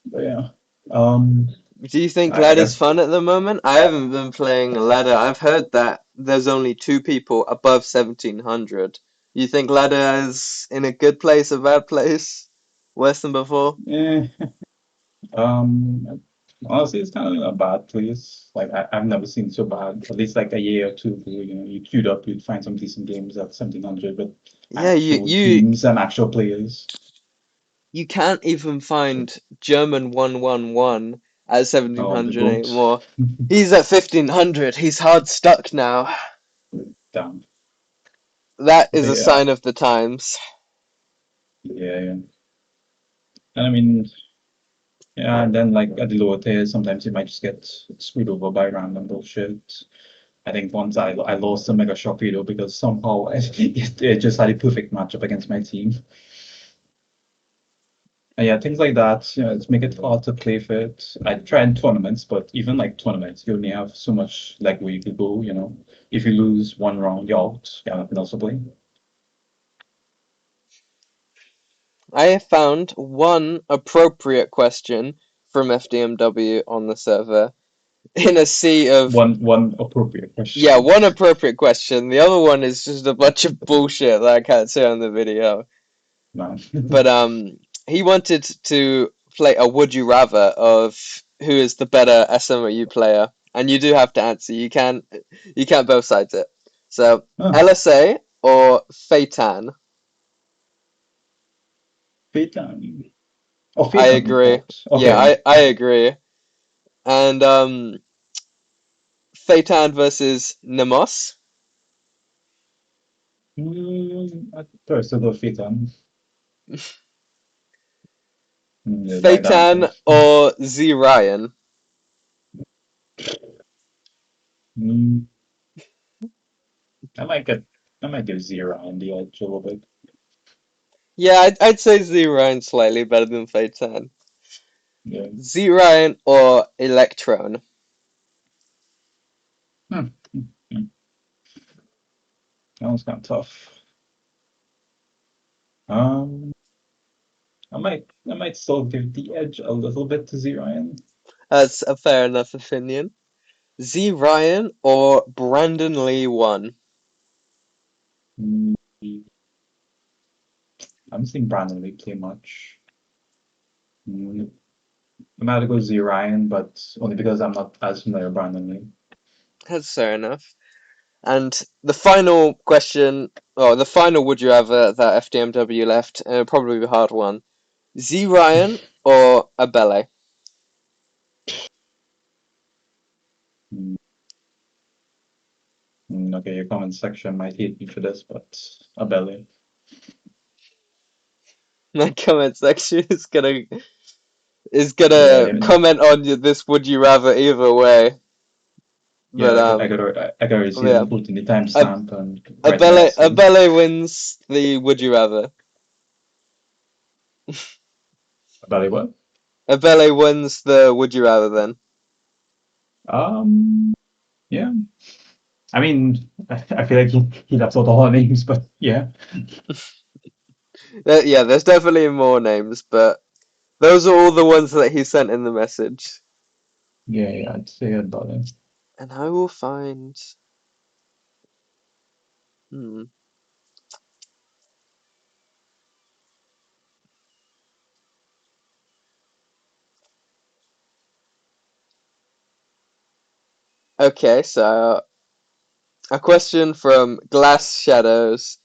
but yeah. Um, Do you think I ladder's guess. fun at the moment? I haven't been playing ladder. I've heard that there's only two people above 1700. You think ladder is in a good place, a bad place? Worse than before? Eh, honestly, it's kind of a bad place. Like I've never seen so bad. At least like a year or two ago, you queued up, you'd find some decent games at 1700 with Yeah, actual teams and actual players. you can't even find German 111 at Oh, the 1700 goat. anymore. He's at 1500. He's hard stuck now. Damn. That is But a yeah, sign of the times. yeah, yeah. And I mean, yeah, and then like at the lower tiers, sometimes you might just get screwed over by random bullshit. I think once I lost a Mega Sharpedo because somehow it just had a perfect matchup against my team. And yeah, things like that, it's make it hard to play fit. I try in tournaments, but even like tournaments, you only have so much like where you could go. If you lose one round, you're out. You have nothing else to play. I have found one appropriate question from FDMW on the server in a sea of, One appropriate yeah, question. one appropriate question. The other one is just a bunch of bullshit that I can't say on the video. Man. But he wanted to play a would you rather of who is the better SMU player, and you do have to answer. You can't both sides it. So Huh. LSA or Feitan. Paytime. Oh, I Phaeton. agree. What? Yeah, Okay. I agree. And Phaeton versus Nemos. I'd probably still go Phaeton. Yeah, right Phaeton answer. or Z Ryan. Mm, I might get, I might give zero on the edge a little bit. Yeah, I'd say Z Ryan slightly better than Phaeton. Yeah. Z Ryan or Electron. Hmm. Hmm. That one's kind of tough. Um, I might still give the edge a little bit to Zirion. That's a fair enough opinion. Z Ryan or Brandon Lee 1. Mm, I'm seeing Brandon Lee play much. Mm, I might have to go Zirion, but only because I'm not as familiar with Brandon Lee. That's fair enough. And the final question, or the final would you rather that FDMW left, and it'll probably be a hard one. Z Ryan or Abele? Mm, okay, your comment section might hate me for this, but Abele. My comment section is Yeah, gonna comment on this would you rather either way. But yeah, I could already see yeah. them putting the Ab timestamp and right Abele next to it. Abele wins the would you rather. Abele what? Abele wins the would you rather then. Yeah. I mean, I feel like he left out all our names, but yeah. Yeah, there's definitely more names, but those are all the ones that he sent in the message. Yeah, yeah, I'd say about it. And I will find. Hmm. Okay, so a question from Glass Shadows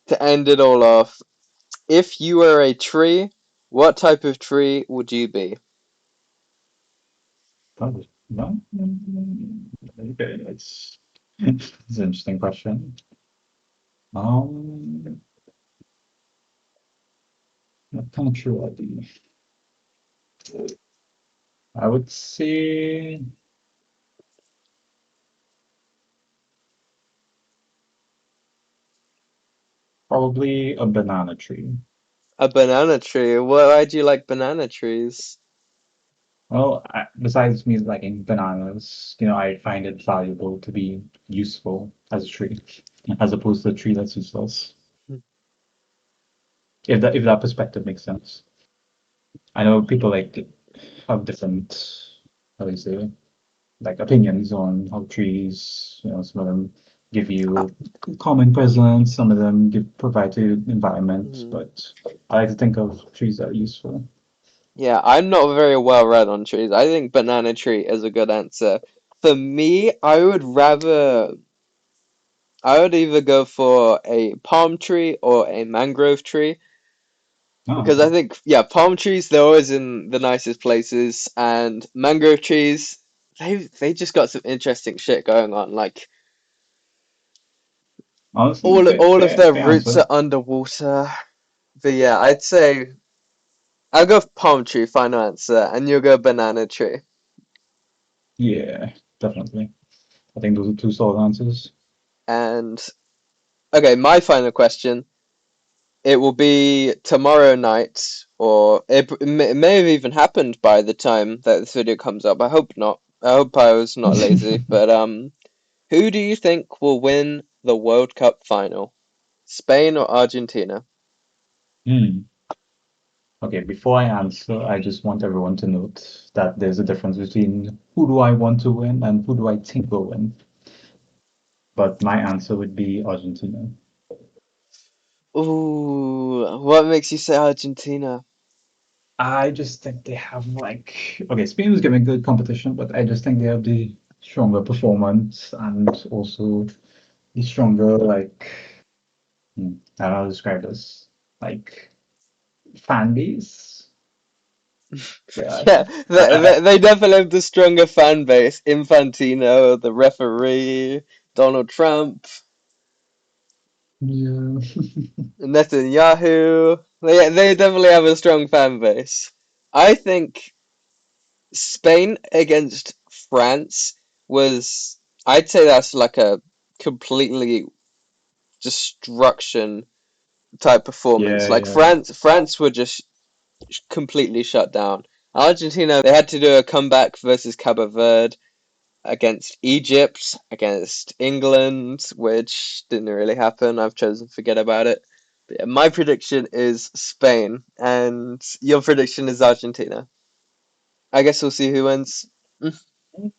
to end it all off. If you were a tree, what type of tree would you be? Probably no. Okay, it's an interesting question. Um, what kind of true ID? I would say probably a banana tree. A banana tree. Why do you like banana trees? Well, besides me liking bananas, I find it valuable to be useful as a tree, as opposed to a tree that's useless. Hmm. If that perspective makes sense. I know people like have different, how do you say, like opinions on how trees, some of them give you calming presence, some of them provide you environment, Mhm. but I like to think of trees that are useful. Yeah, I'm not very well read on trees. I think banana tree is a good answer. For me, I would either go for a palm tree or a mangrove tree Oh, because okay. I think, yeah, palm trees they're always in the nicest places, and mangrove trees they just got some interesting shit going on. Like Honestly, all of their fair roots answer. are underwater. But yeah, I'd say I'll go palm tree, final answer, and you'll go banana tree. Yeah, definitely. I think those are two solid answers. And okay, my final question. It will be tomorrow night, or it may have even happened by the time that this video comes up. I hope not. I hope I was not lazy. But who do you think will win the World Cup final? Spain or Argentina? Hmm. Okay, before I answer, I just want everyone to note that there's a difference between who do I want to win and who do I think will win. But my answer would be Argentina. Ooh, what makes you say Argentina? I just think they have okay, Spain was giving good competition, but I just think they have the stronger performance and also the stronger I don't know how to describe this, like fan base. Yeah, Yeah, I, they definitely have the stronger fan base. Infantino, the referee, Donald Trump, yeah, Netanyahu. They definitely have a strong fan base. I think Spain against France was, I'd say that's like a completely destruction type performance. yeah, Like yeah, France were just completely shut down. Argentina, they had to do a comeback versus Cabo Verde, against Egypt, against England, which didn't really happen. I've chosen to forget about it. But yeah, my prediction is Spain, and your prediction is Argentina. I guess we'll see who wins. Mm,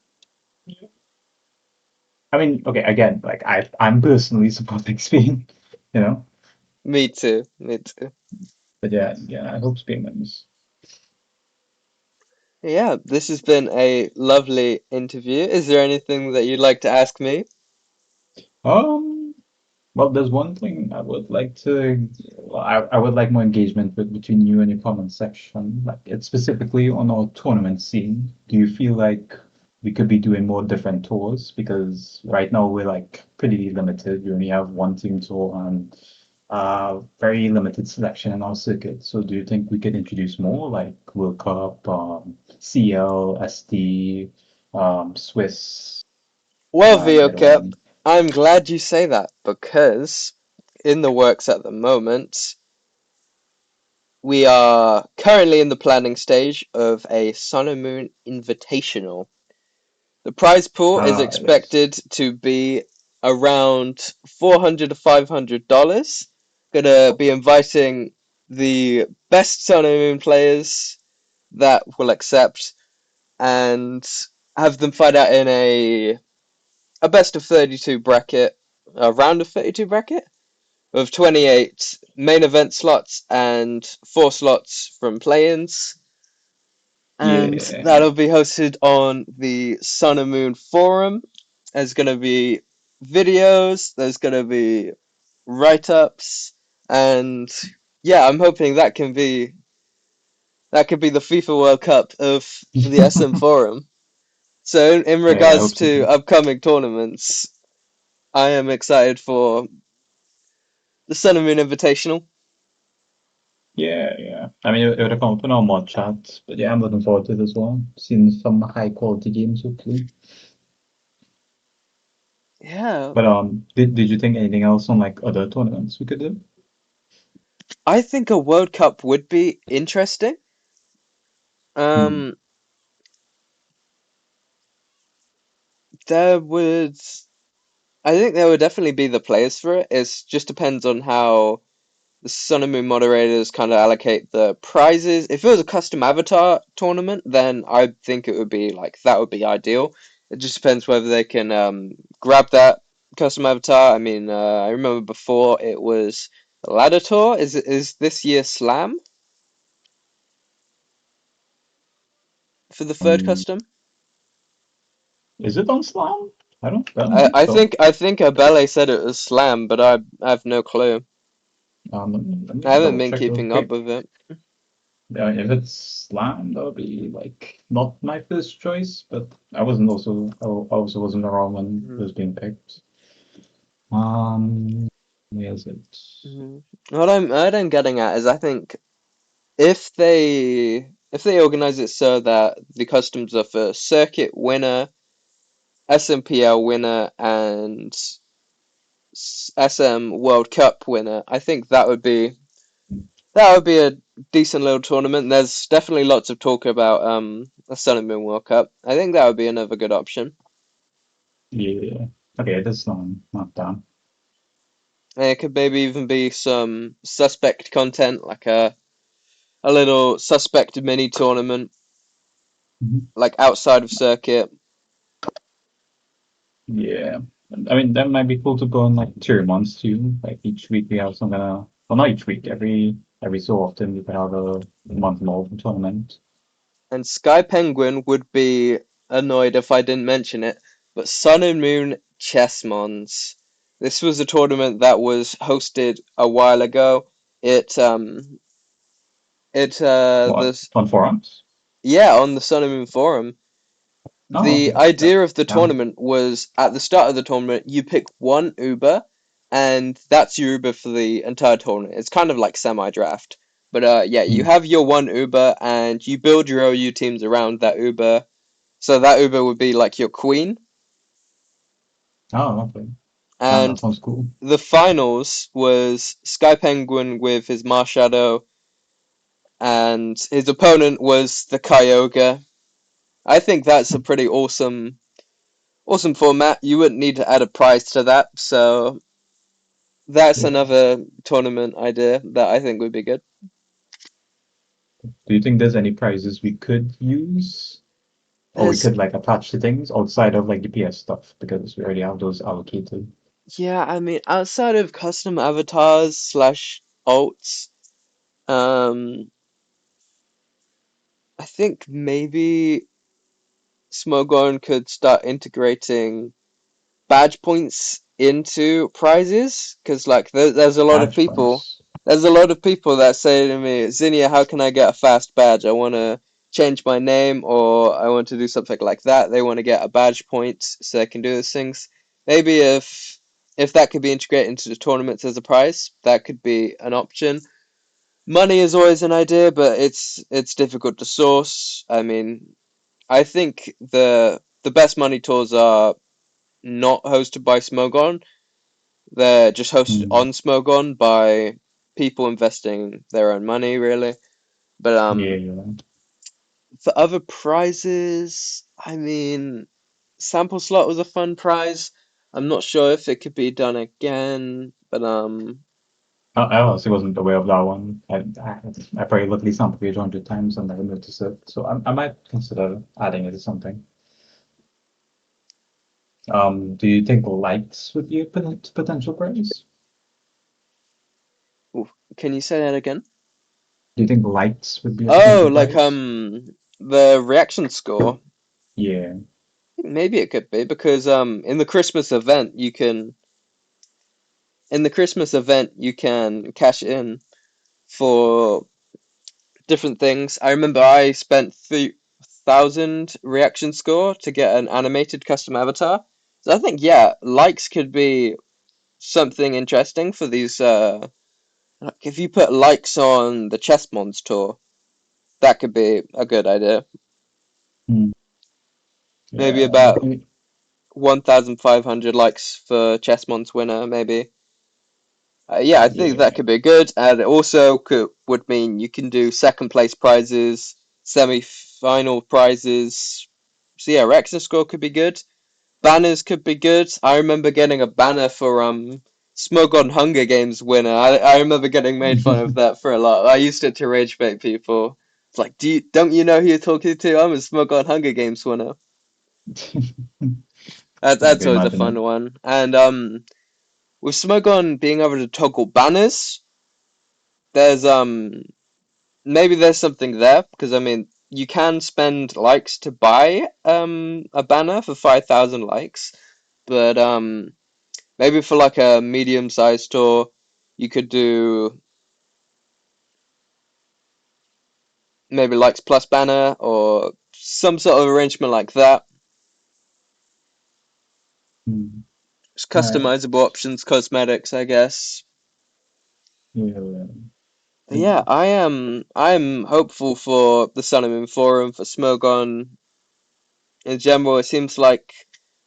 I mean, okay, again, like I'm personally supporting Spain, you know, me too. Me too. but yeah, yeah, I hope Spain wins. Yeah, this has been a lovely interview. Is there anything that you'd like to ask me? Um, well, there's one thing I would like to, well, I would like more engagement with between you and your comment section. Like it's specifically on our tournament scene. Do you feel like we could be doing more different tours? Because right now we're like pretty limited. We only have one team tour and very limited selection in our circuit. So do you think we could introduce more like World Cup, CL, SD, Swiss, Well, and the other vioker, one? I'm glad you say that because in the works at the moment, we are currently in the planning stage of a Sun and Moon Invitational. The prize pool is Ah, yes. expected to be around $400 to $500. Gonna be inviting the best Sun and Moon players that will accept and have them fight out in a best of 32 bracket, a round of 32 bracket with 28 main event slots and 4 slots from play-ins. And Yeah. that'll be hosted on the Sun and Moon forum. There's going to be videos, there's going to be write-ups, and yeah, I'm hoping that could be the FIFA World Cup of the SM forum. So in Yeah, I regards hope so to too. upcoming tournaments, I am excited for the Sun and Moon Invitational. Yeah, yeah. I mean, it would have come up in our mod chat, but yeah, I'm looking forward to it as well. Seeing some high quality games, hopefully. Yeah, But did you think anything else on like other tournaments we could do? I think a World Cup would be interesting. Hmm. Um, there would, I think there would definitely be the players for it. It just depends on how the Sun and Moon moderators kind of allocate the prizes. If it was a custom avatar tournament, then I think it would be like that would be ideal. It just depends whether they can grab that custom avatar. I mean, I remember before it was the ladder tour. Is this year Slam for the third Um, custom? is it on Slam? I don't think so. I think Abele said it was Slam, but I have no clue. Let me I haven't double been check real keeping up quick. with it. Yeah, if it's Slam, that would be like not my first choice, but I also wasn't around when it Mhm, was being picked. Um, where is it? mhm. What I'm getting at is I think if they organize it so that the customs are for circuit winner, SMPL winner, and SM World Cup winner, I think that would be a decent little tournament. There's definitely lots of talk about a Sun and Moon World Cup. I think that would be another good option. Yeah. Okay, it is not down. And it could maybe even be some suspect content, like a little suspect mini tournament, Mhm. like outside of circuit. Yeah. I mean, that might be cool to go on like tier months too. Like each week we have some kind of, well, not each week, every so often we could have a month long tournament. And Sky Penguin would be annoyed if I didn't mention it, but Sun and Moon Chessmons. This was a tournament that was hosted a while ago. It What? this On forums? Yeah, on the Sun and Moon forum. Oh, The okay. That idea of the sounds tournament was at the start of the tournament, you pick one Uber, and that's your Uber for the entire tournament. It's kind of like semi-draft. But yeah, you hmm. have your one Uber, and you build your OU teams around that Uber. So that Uber would be like your queen, Oh, okay. That and sounds cool. the finals was Sky Penguin with his Marshadow, and his opponent was the Kyogre. I think that's a pretty awesome format. You wouldn't need to add a prize to that, so that's Yeah. another tournament idea that I think would be good. Do you think there's any prizes we could use, or we There's could like attach to things outside of like the PS stuff because we already have those allocated? Yeah, I mean outside of custom avatars slash alts, um, I think maybe Smogon could start integrating badge points into prizes because like there's a lot of Badge people points. that say to me, Zinnia, how can I get a fast badge? I want to change my name or I want to do something like that. They want to get a badge point so they can do those things. Maybe if that could be integrated into the tournaments as a prize, that could be an option. Money is always an idea, but it's difficult to source. I mean, I think the best money tours are not hosted by Smogon. They're just hosted Hmm. on Smogon by people investing their own money, really. But Yeah. for other prizes, I mean, sample slot was a fun prize. I'm not sure if it could be done again, but I honestly wasn't aware of that one. I probably looked at the sample page 100 times and never noticed it. So I might consider adding it to something. Do you think likes would be a potential prize? ooh, can you say that again? Do you think likes would be a Oh, potential like prize? the reaction score. Yeah. Maybe it could be because in the Christmas event you can cash in for different things. I remember I spent 3,000 reaction score to get an animated custom avatar. So I think yeah, likes could be something interesting for these. Like if you put likes on the Chessmons tour, that could be a good idea. Hmm. Maybe Yeah. about 1,500 likes for Chessmons winner. Maybe. Yeah, I think that Yeah. could be good, and it also would mean you can do second place prizes, semi-final prizes. So yeah, Rex's score could be good. Banners could be good. I remember getting a banner for Smogon Hunger Games winner. I remember getting made fun of that for a lot. I used it to rage bait people. It's like, don't you know who you're talking to? I'm a Smogon Hunger Games winner. I That's can always a imagine fun it. one. And with Smogon being able to toggle banners, there's maybe there's something there because I mean you can spend likes to buy a banner for 5,000 likes, but maybe for like a medium-sized tour you could do maybe likes plus banner or some sort of arrangement like that. Hmm. Just Right. customizable options, cosmetics, I guess. Yeah. But yeah, I'm hopeful for the Sun and Moon Forum for Smogon in general. It seems like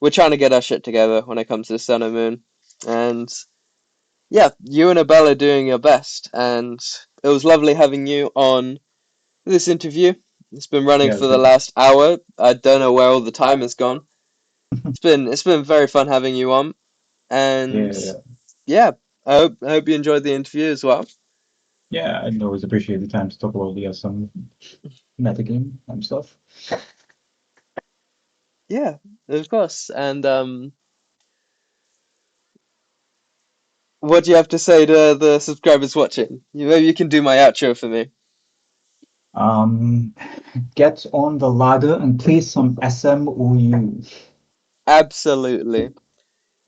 we're trying to get our shit together when it comes to the Sun and Moon. And yeah, you and Abel are doing your best, and it was lovely having you on this interview. It's been running Yeah. for the last hour. I don't know where all the time has gone. It's been very fun having you on, and Yeah. yeah, I hope you enjoyed the interview as well. Yeah. I always appreciate the time to talk about the some metagame and stuff. Yeah, of course. And what do you have to say to the subscribers watching? Maybe you can do my outro for me. Um, get on the ladder and play some SMOU. Absolutely.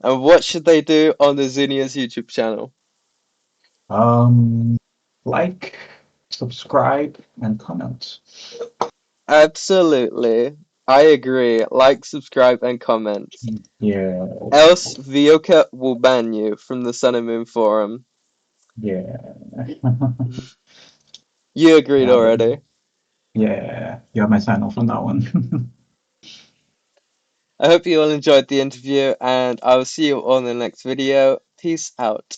And what should they do on the Zinnias YouTube channel? Um, like, subscribe, and comment. Absolutely. I agree. Like, subscribe, and comment. Yeah, Else, vioker will ban you from the Sun and Moon forum. yeah. You agreed Yeah, but already. yeah, you have my sign off on that one. I hope you all enjoyed the interview, and I will see you all in the next video. Peace out.